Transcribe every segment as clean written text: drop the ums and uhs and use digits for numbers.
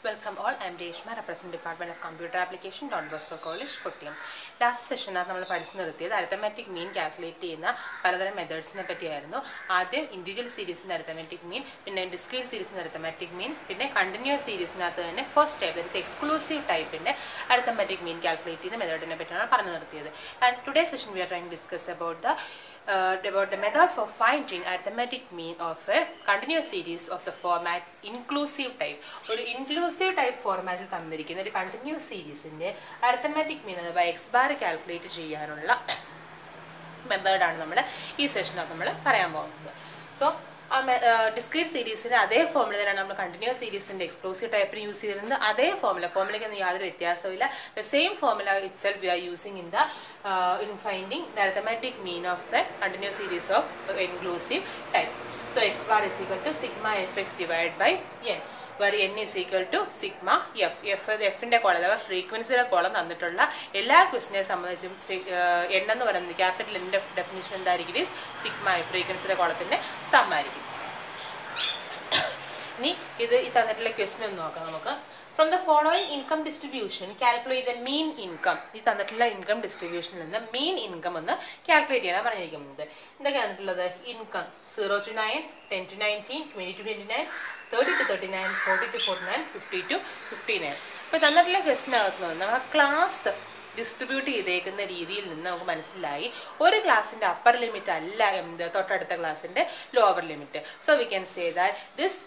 Welcome all. I am Reshma, representing Department of Computer Application, Don Bosco College, Kottayam. Last session we studied arithmetic mean calculate paladara methods ne pattiyayirunnu. Adhyam individual series inde arithmetic mean, pinne discrete series inde arithmetic mean, pinne continuous series nathu thanne first type, that is exclusive type inde arithmetic mean calculate cheyyuna method ne pattiyana paranju nirthiyathu. And today's session we are trying to discuss about the method for finding arithmetic mean of a continuous series of the format inclusive type. Or inclusive type format il thandirikkunna oru continuous series inde arithmetic mean athava x bar calculate cheyanulla method aanu nammal ee session il nammal parayan povunnathu. So discrete series in അതേ formula നമ്മൾ continuous series in exclusive type use ചെയ്യുന്നത് അതേ ഫോർമുലയ്ക്ക് യാതൊരു വ്യത്യാസവുമില്ല. The same formula itself we are using in the in finding the arithmetic mean of the continuous series of inclusive type. So x bar is equal to sigma fx divided by n, where n is equal to sigma f. F ന്റെ column അഥവാ ഫ്രീക്വൻസിയുടെ column തന്നിട്ടുള്ള എല്ലാ ക്വസ്റ്റിനെ സംബന്ധിച്ചും n എന്ന് പറയുന്നത് capital n definition എന്തായിരിക്കും? Sigma f, ഫ്രീക്വൻസിയുടെ കോളത്തിന്റെ സം ആയിരിക്കും. ഇനി ഇത് ഈ തന്നിട്ടുള്ള ക്വസ്റ്റ്യൻ ഒന്ന് നോക്കാം നമുക്ക്. From the following income distribution, calculate the mean income. ഈ തന്നിട്ടുള്ള ഇൻകം ഡിസ്ട്രിബ്യൂഷനിൽ നിന്ന് മീൻ ഇൻകം ഒന്ന് കാൽക്കുലേറ്റ് ചെയ്യാനാണ് പറഞ്ഞിരിക്കുന്നത്. എന്തൊക്കെയാണ് തന്നിട്ടുള്ളത്? Income 0 to 9, 10 to 19, 20 to 29, 30 to 39, 40 to 49, 50 to 59. അപ്പോൾ തന്നിട്ടുള്ള ക്വസ്റ്റിനകത്ത് നിന്ന് നമ്മൾ ക്ലാസ് ഡിസ്ട്രിബ്യൂട്ട് ചെയ്തേക്കുന്ന രീതിയിൽ നിന്ന് നമുക്ക് മനസ്സിലായി ഒരു ക്ലാസിൻ്റെ അപ്പർ ലിമിറ്റ് അല്ല എന്ത് തൊട്ടടുത്ത ക്ലാസിൻ്റെ lower limit. So we can say that this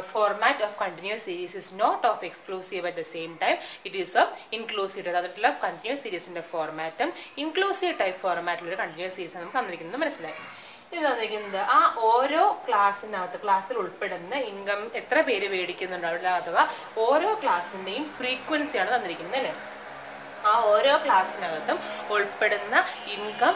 format of continuous series is not of exclusive at the same time it is of inclusive. അതിലുള്ള കണ്ടിന്യൂസ് സീരീസിൻ്റെ ഫോർമാറ്റും ഇൻക്ലൂസീവ് ടൈപ്പ് ഫോർമാറ്റിലൊരു കണ്ടിന്യൂസ് സീരീസ് നമുക്ക് തന്നിരിക്കുന്നത് മനസ്സിലായി. ഇത് തന്നിരിക്കുന്നത് ആ ഓരോ ക്ലാസ്സിൽ ഉൾപ്പെടുന്ന ഇൻകം എത്ര പേര് മേടിക്കുന്നുണ്ടാവില്ല അഥവാ ഓരോ ക്ലാസ്സിൻ്റെയും ഫ്രീക്വൻസിയാണ് തന്നിരിക്കുന്നത് അല്ലേ. ആ ഓരോ ക്ലാസ്സിനകത്തും ഉൾപ്പെടുന്ന ഇൻകം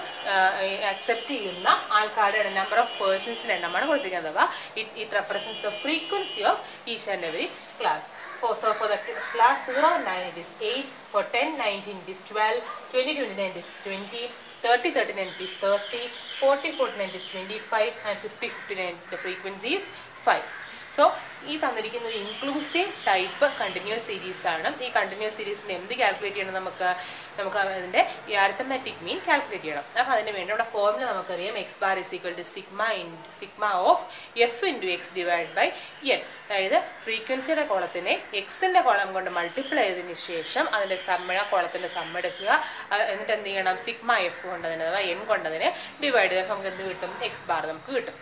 അക്സെപ്റ്റ് ചെയ്യുന്ന ആൾക്കാരുടെ നമ്പർ ഓഫ് പേഴ്സൺസിൻ്റെ എണ്ണമാണ് കൊടുത്തിരിക്കുന്നത്. അഥവാ it represents the frequency of each and every class. So for the class 0 9 it is 8, for 10 19 it is 12, 20 29 it is 20, 30 39 it is 30, 40 49 it is 25, and 50 59 the frequency is 5. So ഈ തന്നിരിക്കുന്ന ഒരു inclusive type continuous series ആണ്. ഈ continuous സീരീസിന് എന്ത് calculate ചെയ്യണം? നമുക്ക് അതിൻ്റെ ഈ അരിത്തമെറ്റിക് മീൻ കാൽക്കുലേറ്റ് ചെയ്യണം. അപ്പോൾ അതിന് വേണ്ടി നമ്മുടെ ഫോർമുല നമുക്കറിയാം. X bar is equal to sigma of f into x divide by n. അതായത് ഫ്രീക്വൻസിയുടെ കോളത്തിനെ എക്സിൻ്റെ കോളം കൊണ്ട് മൾട്ടിപ്ലൈ ചെയ്തതിന് ശേഷം അതിൻ്റെ കോളത്തിൻ്റെ സം എടുക്കുക. എന്നിട്ട് എന്ത് ചെയ്യണം? സിഗ്മ എഫ് കൊണ്ടതിന് അഥവാ എൻ കൊണ്ടതിന് ഡിവൈഡ് ചെയ്താൽ നമുക്ക് എന്ത് കിട്ടും? എക്സ് ബാർ നമുക്ക് കിട്ടും.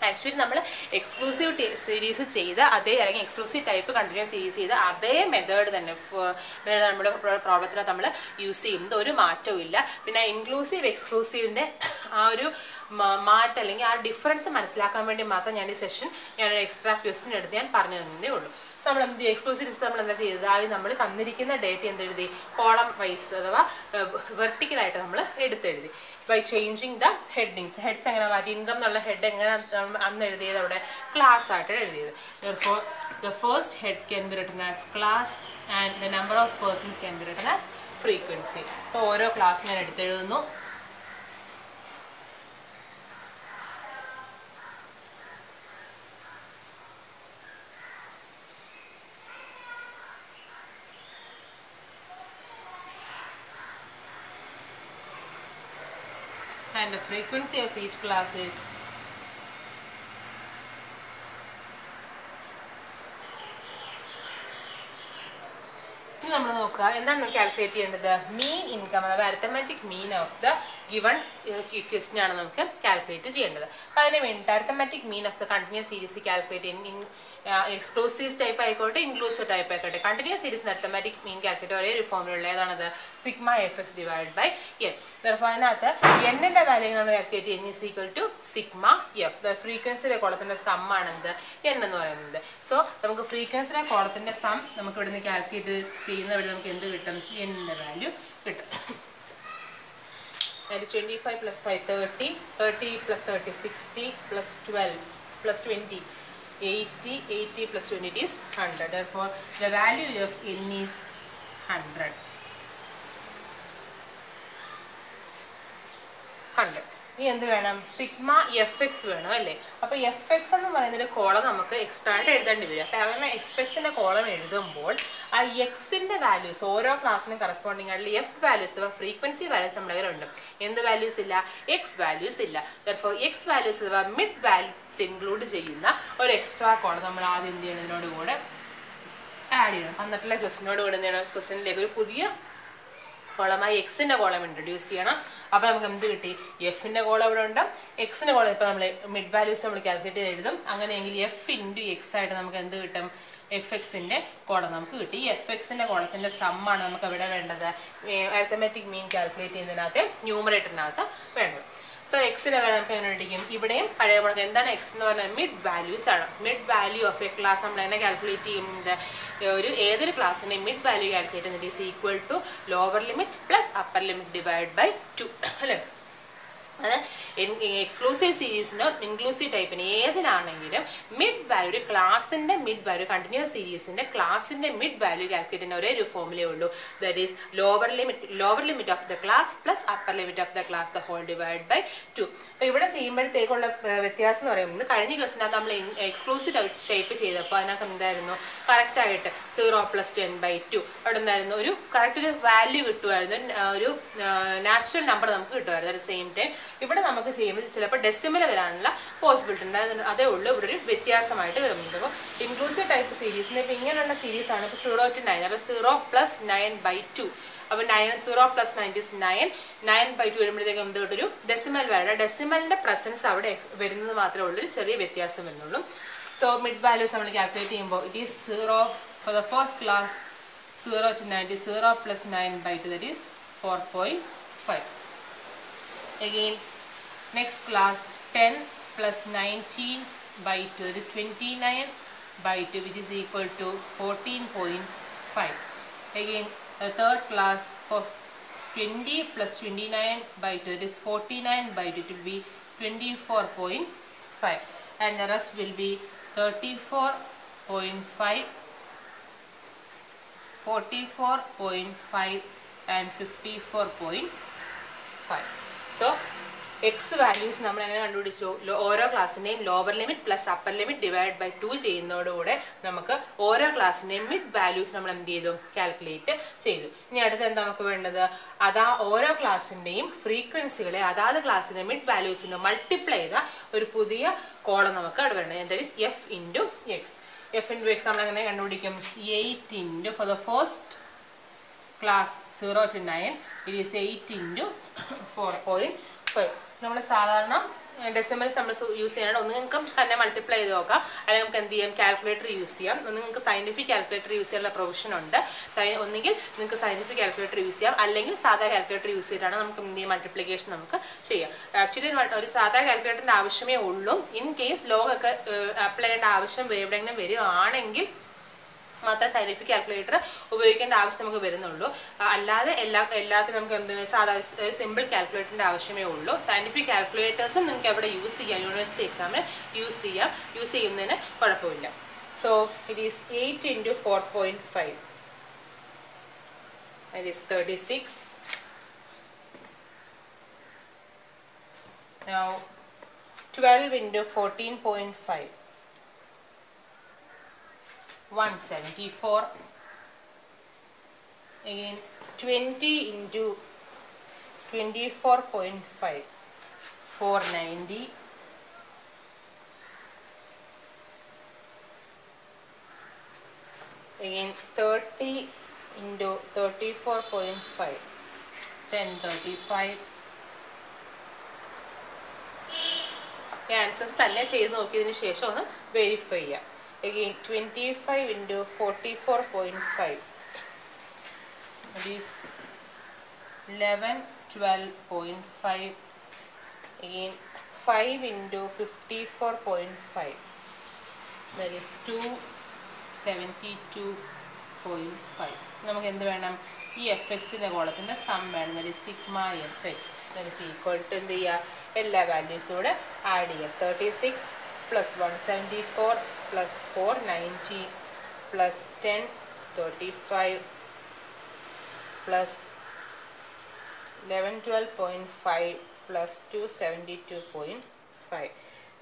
ആക്ച്വലി നമ്മൾ എക്സ്ക്ലൂസീവ് സീരീസ് ചെയ്ത് അതേ അല്ലെങ്കിൽ എക്സ്ക്ലൂസീവ് ടൈപ്പ് കണ്ടിന്യൂസ് സീരീസ് ചെയ്ത് അതേ മെത്തേഡ് തന്നെ നമ്മുടെ പ്രോബ്ലത്തിൽ നമ്മൾ യൂസ് ചെയ്യുന്നത് ഒരു മാറ്റവും ഇല്ല. പിന്നെ ഇൻക്ലൂസീവ് എക്സ്ക്ലൂസീവിൻ്റെ ആ ഒരു മാറ്റം അല്ലെങ്കിൽ ആ ഡിഫറൻസ് മനസ്സിലാക്കാൻ വേണ്ടി മാത്രം ഞാൻ ഈ സെഷൻ ഞാനൊരു എക്സ്ട്രാ ക്വസ്റ്റ്യൻ എടുത്ത് ഞാൻ പറഞ്ഞു തന്നേ ഉള്ളൂ. സോ നമ്മൾ എന്ത് എക്സ്ക്ലൂസീവ് ലിസ്റ്റ് നമ്മൾ എന്താ ചെയ്തത്? ആദ്യം നമ്മൾ തന്നിരിക്കുന്ന ഡേറ്റ എന്തെഴുതി? കോളം വൈസ് അഥവാ വെർട്ടിക്കലായിട്ട് നമ്മൾ എടുത്തെഴുതി. By changing the headings. Heads എങ്ങനെ മാറ്റി? ഇൻകം എന്നുള്ള ഹെഡ് എങ്ങനെ അന്ന് എഴുതിയത്? അവിടെ ക്ലാസ് ആയിട്ട് എഴുതിയത്. Therefore the first head can be written as class and the number of persons can be written as frequency. So ഓരോ ക്ലാസ് ഞാൻ എടുത്തെഴുതുന്നു. And the frequency of each class is നമ്മൾ നോക്കുക. എന്താണ് കാൽക്കുലേറ്റ് ചെയ്യേണ്ടത്? മീൻ ഇൻകം അഥവാ arithmetic mean of the given question ആണ് നമുക്ക് calculate ചെയ്യേണ്ടത്. അപ്പോൾ അതിന് വേണ്ടിയിട്ട് arithmetic mean of the continuous series calculate exclusive type ആയിക്കോട്ടെ ഇൻക്ലൂസീവ് ടൈപ്പ് ആയിക്കോട്ടെ കണ്ടിന്യൂസ് സീരീസിന് അരിത്തമെറ്റിക് മീൻ കാൽക്കുലേറ്റ് ഒരേ ഒരു ഫോമിലുള്ള ഏതാണത്? Sigma f x divide by n. അതിനകത്ത് എന്നിൻ്റെ വാല്യൂ നമ്മൾ കാൽക്കുലേറ്റ് ചെയ്യുന്നത് n is equal to sigma f. The ഫ്രീക്വൻസിയുടെ കോളത്തിൻ്റെ സം ആണെന്ത്? എൻ എന്ന് പറയുന്നത്. സോ നമുക്ക് ഫ്രീക്വൻസിയുടെ കോളത്തിൻ്റെ സം നമുക്ക് ഇവിടുന്ന് കാൽക്കുലേറ്റ് ചെയ്യുന്ന വഴി നമുക്ക് എന്ത് കിട്ടും? എന്നിൻ്റെ വാല്യൂ കിട്ടും. That is 25 plus 5 30, 30 plus 30 60 plus 12 plus 20 80, 80 plus 20 it is 100. Therefore the value of n is 100. ഇനി എന്ത് വേണം? സിഗ്മ എഫ് എക്സ് വേണം അല്ലേ? അപ്പോൾ എഫ് എക്സ് എന്ന് പറയുന്നൊരു കോളം നമുക്ക് എക്സ്ട്രാ ആയിട്ട് എഴുതേണ്ടി വരും. അപ്പോൾ അങ്ങനെ എഫ് എക്സിൻ്റെ കോളം എഴുതുമ്പോൾ ആ എക്സിൻ്റെ വാല്യൂസ് ഓരോ ക്ലാസ്സിനും കറസ്പോണ്ടിങ് ആയിട്ടുള്ള എഫ് വാല്യൂസ് അഥവാ ഫ്രീക്വൻസി വാല്യൂസ് നമ്മുടെ കയ്യിലുണ്ട്. എന്ത് വാല്യൂസ് ഇല്ല? എക്സ് വാല്യൂസ് ഇല്ല. ദെർഫോർ എക്സ് വാല്യൂസ് അഥവാ മിഡ് വാല്യൂസ് ഇൻക്ലൂഡ് ചെയ്യുന്ന ഒരു എക്സ്ട്രാ കോളം നമ്മൾ ആദ്യം എന്ത് ചെയ്യണതിനോട് കൂടെ ആഡ് ചെയ്യണം. തന്നിട്ടുള്ള ക്വസ്റ്റിനോട് കൂടെ എന്ത് ചെയ്യണം? ക്വസ്റ്റിനിലേക്ക് ഒരു പുതിയ കോളമായി എക്സിൻ്റെ കോളം ഇൻട്രൊഡ്യൂസ് ചെയ്യണം. അപ്പോൾ നമുക്ക് എന്ത് കിട്ടി? എഫിൻ്റെ കോളം ഇവിടെ ഉണ്ട്, എക്സിൻ്റെ കോളം ഇപ്പോൾ നമ്മൾ മിഡ് വാല്യൂസ് നമ്മൾ കാൽക്കുലേറ്റ് ചെയ്ത് എഴുതും. അങ്ങനെയെങ്കിൽ എഫ് ഇൻറ്റു എക്സ് ആയിട്ട് നമുക്ക് എന്ത് കിട്ടും? എഫ് എക്സിൻ്റെ കോളം നമുക്ക് കിട്ടി. ഈ എഫ് എക്സിൻ്റെ കോളത്തിൻ്റെ സമ്മാണ് നമുക്ക് ഇവിടെ വേണ്ടത് അരിത്തമെറ്റിക് മീൻ കാൽക്കുലേറ്റ് ചെയ്യുന്നതിനകത്ത് ന്യൂമറേറ്ററിനകത്ത് വേണ്ടത്. സോ എക്സിനെ നമുക്ക് എങ്ങനെ ഇടിക്കും? ഇവിടെയും പഴയ മുളക് എന്താണ് എക്സ് എന്ന് പറഞ്ഞാൽ മിഡ് വാല്യൂസ് ആണ്. Mid value of a class നമ്മൾ എങ്ങനെ കാൽക്കുലേറ്റ് ചെയ്യുന്നത്? ഏതൊരു ക്ലാസ്സിൻ്റെ മിഡ് വാല്യൂ കാൽക്കുലേറ്റ് ചെയ്യുന്നത് is equal to lower limit plus upper limit divide by 2 അല്ലേ? അത് എക്സ്ക്ലൂസീവ് സീരീസിനോ ഇൻക്ലൂസീവ് ടൈപ്പിന് ഏതിനാണെങ്കിലും മിഡ് വാല്യൂ ഒരു ക്ലാസിൻ്റെ മിഡ് വാല്യൂ കണ്ടിന്യൂസ് സീരീസിൻ്റെ ക്ലാസിൻ്റെ മിഡ് വാല്യൂ കാൽക്കുലേറ്റ് ചെയ്യുന്ന ഒരേ ഒരു ഫോമുലേ ഉള്ളൂ. That is lower limit of the class plus upper limit of the class the whole divide by 2. അപ്പോൾ ഇവിടെ ചെയ്യുമ്പോഴത്തേക്കുള്ള വ്യത്യാസം എന്ന് പറയുന്നത് കഴിഞ്ഞ ക്വസ്റ്റിനകത്ത് നമ്മൾ എക്സ്ക്ലൂസീവ് ടൈപ്പ് ചെയ്തപ്പോൾ അതിനകത്ത് എന്തായിരുന്നു? കറക്റ്റായിട്ട് 0 + 10/2 അവിടെ എന്തായിരുന്നു? ഒരു കറക്റ്റ് ഒരു വാല്യൂ കിട്ടുമായിരുന്നു, ഒരു നാച്ചുറൽ നമ്പർ നമുക്ക് കിട്ടുമായിരുന്നു. അറ്റ് സെയിം ടൈം ഇവിടെ നമുക്ക് ചെയ്യുമ്പോൾ ചിലപ്പോൾ ഡെസിമൽ വരാനുള്ള പോസിബിലിറ്റി ഉണ്ട്. അതേ ഉള്ളൂ ഇവിടെ ഒരു വ്യത്യാസമായിട്ട് വരുന്നത്. അപ്പോൾ ഇൻക്ലൂസീവ് ടൈപ്പ് സീരീസിന് ഇപ്പോൾ ഇങ്ങനെയുള്ള സീരീസാണ്. ഇപ്പോൾ 0 to 9, അപ്പോൾ 0 + 9/2. അപ്പോൾ 0 + 9 is 9. 9/2 വരുമ്പോഴത്തേക്കും എന്ത് കിട്ടും? ഒരു ഡെസിമൽ വാല്യൂ. ഡെസിമലിൻ്റെ പ്രസൻസ് അവിടെ വരുന്നത് മാത്രമേ ഉള്ളൂ, ഒരു ചെറിയ വ്യത്യാസം വരുന്നുള്ളൂ. സോ മിഡ് വാല്യൂസ് നമ്മൾ കാൽക്കുലേറ്റ് ചെയ്യുമ്പോൾ it is 0 for the first class 0 to 9 is 0 + 9/2, that is 4.5. Again, next class 10 + 19/2, that is 29/2, which is equal to 14.5. Again, the third class for 20 + 29/2, that is 49/2, it will be 24.5, and the rest will be 34.5, 44.5 and 54.5. So x values നമ്മൾ എങ്ങനെ കണ്ടുപിടിച്ചു? ഓരോ ക്ലാസ്സിൻ്റെയും lower limit plus upper limit divide by 2 ചെയ്യുന്നതോടുകൂടെ നമുക്ക് ഓരോ ക്ലാസ്സിൻ്റെയും mid values നമ്മൾ എന്ത് ചെയ്തു? കാൽക്കുലേറ്റ് ചെയ്തു. ഇനി അടുത്ത് എന്താ നമുക്ക് വേണ്ടത്? ഓരോ ക്ലാസ്സിൻ്റെയും ഫ്രീക്വൻസികളെ അതാത് ക്ലാസ്സിൻ്റെ മിഡ് വാല്യൂസിന് മൾട്ടിപ്ലൈ ചെയ്ത ഒരു പുതിയ കോളം നമുക്ക് അവിടെ വേണ്ടത്. That is F into X. F into X നമ്മൾ എങ്ങനെ കണ്ടുപിടിക്കും? 8 into for the first class 0 to 9, it is 8 into 4.5. നമ്മൾ സാധാരണ ഡെസിമൽസ് നമ്മൾ യൂസ് ചെയ്യണം. ഒന്ന് നിങ്ങൾക്ക് തന്നെ മൾട്ടിപ്ലൈ ചെയ്ത് നോക്കാം, അല്ലെങ്കിൽ നമുക്ക് എന്ത് ചെയ്യാം? കാൽക്കുലേറ്റർ യൂസ് ചെയ്യാം. ഒന്ന് നിങ്ങൾക്ക് സയൻറ്റിഫിക് കാൽക്കുലേറ്റർ യൂസ് ചെയ്യാനുള്ള പ്രൊവിഷൻ ഉണ്ട്. ഒന്നുകിൽ നിങ്ങൾക്ക് സയൻറ്റിഫിക് കാൽക്കുലേറ്റർ യൂസ് ചെയ്യാം, അല്ലെങ്കിൽ സാധാ കാൽക്കുലേറ്റർ യൂസ് ചെയ്തിട്ടാണ് നമുക്ക് എന്ത് ചെയ്യാം? മൾട്ടിപ്ലിക്കേഷൻ നമുക്ക് ചെയ്യാം. ആക്ച്വലി ഒരു സാധാ കാൽക്കുലേറ്ററിൻ്റെ ആവശ്യമേ ഉള്ളൂ. ഇൻ കേസ് ലോഗൊക്കെ അപ്ലൈ ചെയ്യേണ്ട ആവശ്യം എവിടെയെങ്കിലും വരികയാണെങ്കിൽ മാത്രമേ സയൻറ്റിഫിക് കാൽക്കുലേറ്റർ ഉപയോഗിക്കേണ്ട ആവശ്യം നമുക്ക് വരുന്നുള്ളൂ. അല്ലാതെ എല്ലാത്തിനും നമുക്ക് എന്ത് സാധാ സിമ്പിൾ കാൽക്കുലേറ്ററിൻ്റെ ആവശ്യമേ ഉള്ളൂ. സയൻറ്റിഫിക് കാൽക്കുലേറ്റേഴ്സും നിങ്ങൾക്ക് എവിടെ യൂസ് ചെയ്യാം, യൂണിവേഴ്സിറ്റി എക്സാമിന് യൂസ് ചെയ്യുന്നതിന് കുഴപ്പമില്ല. So it is 8 into 4.5, that is 36. Now 12 into 14.5, 174. Again 20 into 24.5, 490. Again 30 into 34.5, 1035. Answers തന്നെ ചെയ്ത് നോക്കിയതിന് ശേഷം ഒന്ന് വെരിഫൈ ചെയ്യാം. Again 25 into 44.5, that is 1112.5. Again 5 into 54.5, that is 272.5. നമുക്ക് എന്ത് വേണം? ഈ എഫ് എക്സിൻ്റെ കോളത്തിൻ്റെ സം വേണം. that is sigma f X, that is equal to എന്ത് ചെയ്യുക? എല്ലാ വാല്യൂസും കൂടെ ആഡ് ചെയ്യുക. 36 plus 174 plus 490 plus 1035 plus 1112.5 plus 272.5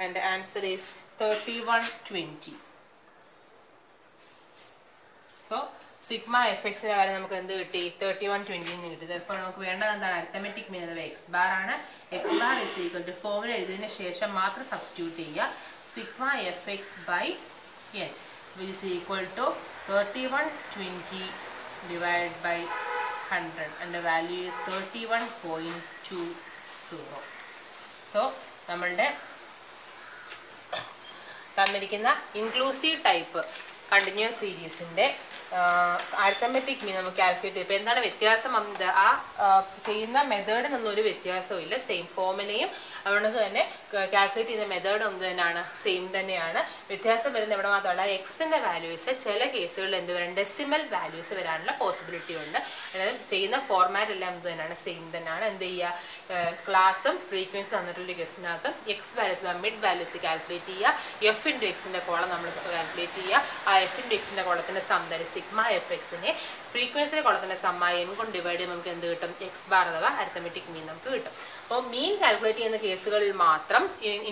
and the answer is 3120. So sigma fx ന്റെ വാല്യൂ നമുക്ക് എന്ത് കിട്ടി 3120 എന്ന് കിട്ടി. therefore നമുക്ക് വേണ്ടത് എന്താണ് അരിത്തമെറ്റിക് മീൻ അഥവാ x bar ആണ്. x bar is equal to formula എഴുതിയതിനു ശേഷം മാത്രം സബ്സ്റ്റിറ്റ്യൂട്ട് ചെയ്യുക. sigma fx by n which is equal to 3120 divided by 100 and the value is 31.20. so നമ്മളുടെ തന്നിരിക്കുന്ന ഇൻക്ലൂസീവ് ടൈപ്പ് കണ്ടിന്യൂസ് സീരീസിൻ്റെ അരിത്തമെറ്റിക് മീൻ നമുക്ക് കാൽക്കുലേറ്റ് ചെയ്യും. ഇപ്പോൾ എന്താണ് വ്യത്യാസം? ആ ചെയ്യുന്ന മെത്തേഡിനൊന്നും ഒരു വ്യത്യാസവും ഇല്ല, സെയിം ഫോർമുലയും അതുകൊണ്ട് തന്നെ കാൽക്കുലേറ്റ് ചെയ്യുന്ന മെത്തേഡ് ഒന്ന് തന്നെയാണ്, സെയിം തന്നെയാണ്. വ്യത്യാസം വരുന്ന ഇവിടെ മാത്രമല്ല എക്സിൻ്റെ വാല്യൂസ് ചില കേസുകളിൽ എന്ത് വരും ഡെസിമൽ വാല്യൂസ് വരാനുള്ള പോസിബിലിറ്റി ഉണ്ട്. അതായത് ചെയ്യുന്ന ഫോർമാറ്റ് എല്ലാം എന്ത് തന്നെയാണ്, സെയിം തന്നെയാണ്. എന്ത് ചെയ്യുക, ക്ലാസ്സും ഫ്രീക്വൻസി തന്നിട്ടുള്ള ക്വസ്റ്റിനകത്ത് x values mid values calculate ചെയ്യുക. എഫ് ഇൻറ്റു എക്സിൻ്റെ കോളം നമ്മൾ കാൽക്കുലേറ്റ് ചെയ്യുക. ആ എഫ് ഇൻറ്റു എക്സിൻ്റെ കോളത്തിൻ്റെ സം തരും സിഗ്മ എഫ് എക്സിനെ ഫ്രീക്വൻസിയുടെ കോളത്തിൻ്റെ സമ്മായി എൻ കൊണ്ട് ഡിവൈഡ് ചെയ്യുമ്പോൾ നമുക്ക് എന്ത് കിട്ടും എക്സ് ബാർ അഥവാ അരിത്തമെറ്റിക് മീൻ നമുക്ക് കിട്ടും. അപ്പോൾ മീൻ കാൽക്കുലേറ്റ് ചെയ്യുന്ന കേസുകളിൽ മാത്രം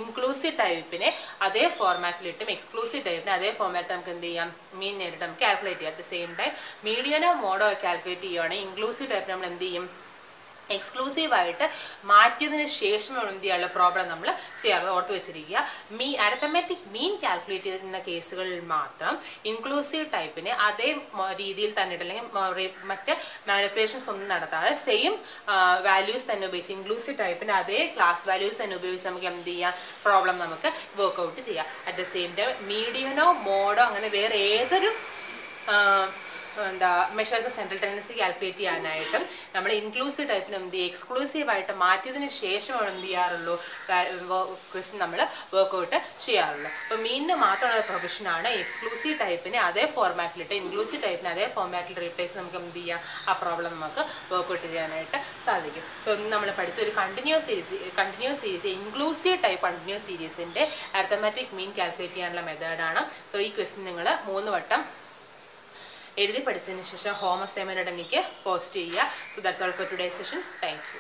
ഇൻക്ലൂസീവ് ടൈപ്പിനെ അതേ ഫോർമാറ്റിലിട്ടും എക്സ്ക്ലൂസീവ് ടൈപ്പിനെ അതേ ഫോർമാറ്റ് നമുക്ക് എന്ത് ചെയ്യാം മീൻ നേരിട്ട് നമുക്ക് കാൽക്കുലേറ്റ് ചെയ്യാം. അറ്റ് ദ സെയിം ടൈം മീഡിയനോ മോഡോ കാൽക്കുലേറ്റ് ചെയ്യുകയാണെങ്കിൽ ഇൻക്ലൂസീവ് ടൈപ്പിന് നമ്മൾ എന്ത് ചെയ്യും എക്സ്ക്ലൂസീവായിട്ട് മാറ്റിയതിന് ശേഷം എന്ത് ചെയ്യാനുള്ള പ്രോബ്ലം നമ്മൾ ചെയ്യാറ് ഓർത്ത് വെച്ചിരിക്കുക. അരിത്തമെറ്റിക് മീൻ കാൽക്കുലേറ്റ് ചെയ്യുന്ന കേസുകളിൽ മാത്രം ഇൻക്ലൂസീവ് ടൈപ്പിനെ അതേ രീതിയിൽ തന്നെ അല്ലെങ്കിൽ മറ്റ് മാനിപ്പുലേഷൻസ് ഒന്നും നടത്താതെ സെയിം വാല്യൂസ് തന്നെ ഉപയോഗിച്ച് ഇൻക്ലൂസീവ് ടൈപ്പിൻ്റെ അതേ ക്ലാസ് വാല്യൂസ് തന്നെ ഉപയോഗിച്ച് നമുക്ക് എന്ത് ചെയ്യാം പ്രോബ്ലം നമുക്ക് വർക്ക്ഔട്ട് ചെയ്യാം. അറ്റ് ദ സെയിം ടൈം മീഡിയനോ മോഡോ അങ്ങനെ വേറെ ഏതൊരു എന്താ മെഷേഴ്സ് സെൻട്രൽ ടെൻഡൻസി കാൽക്കുലേറ്റ് ചെയ്യാനായിട്ടും നമ്മൾ ഇൻക്ലൂസീവ് ടൈപ്പിന് എന്ത് ചെയ്യുക എക്സ്ക്ലൂസീവായിട്ട് മാറ്റിയതിന് ശേഷമാണ് എന്ത് ചെയ്യാറുള്ളൂ ക്വസ്റ്റ്യൻ നമ്മൾ വർക്ക്ഔട്ട് ചെയ്യാറുള്ളൂ. അപ്പോൾ മീനിന് മാത്രമുള്ള പ്രൊവിഷനാണ് എക്സ്ക്ലൂസീവ് ടൈപ്പിനെ അതേ ഫോർമാറ്റിലിട്ട് ഇൻക്ലൂസീവ് ടൈപ്പിനെ അതേ ഫോർമാറ്റിൽ റീപ്ലേസ് നമുക്ക് എന്ത് ചെയ്യാം ആ പ്രോബ്ലം നമുക്ക് വർക്ക്ഔട്ട് ചെയ്യാനായിട്ട് സാധിക്കും. സോ ഇന്ന് നമ്മൾ പഠിച്ച ഒരു continuous series inclusive type continuous സീരീസിൻ്റെ അരിത്തമെറ്റിക് മീൻ കാൽക്കുലേറ്റ് ചെയ്യാനുള്ള മെത്തേഡാണ്. സോ ഈ ക്വസ്റ്റ്യൻ നിങ്ങൾ 3 വട്ടം എഴുതി പഠിച്ചതിന് ശേഷം ഹോം അസൈൻമെൻറ്റ് എനിക്ക് പോസ്റ്റ് ചെയ്യുക. So that's all for today's session. Thank you.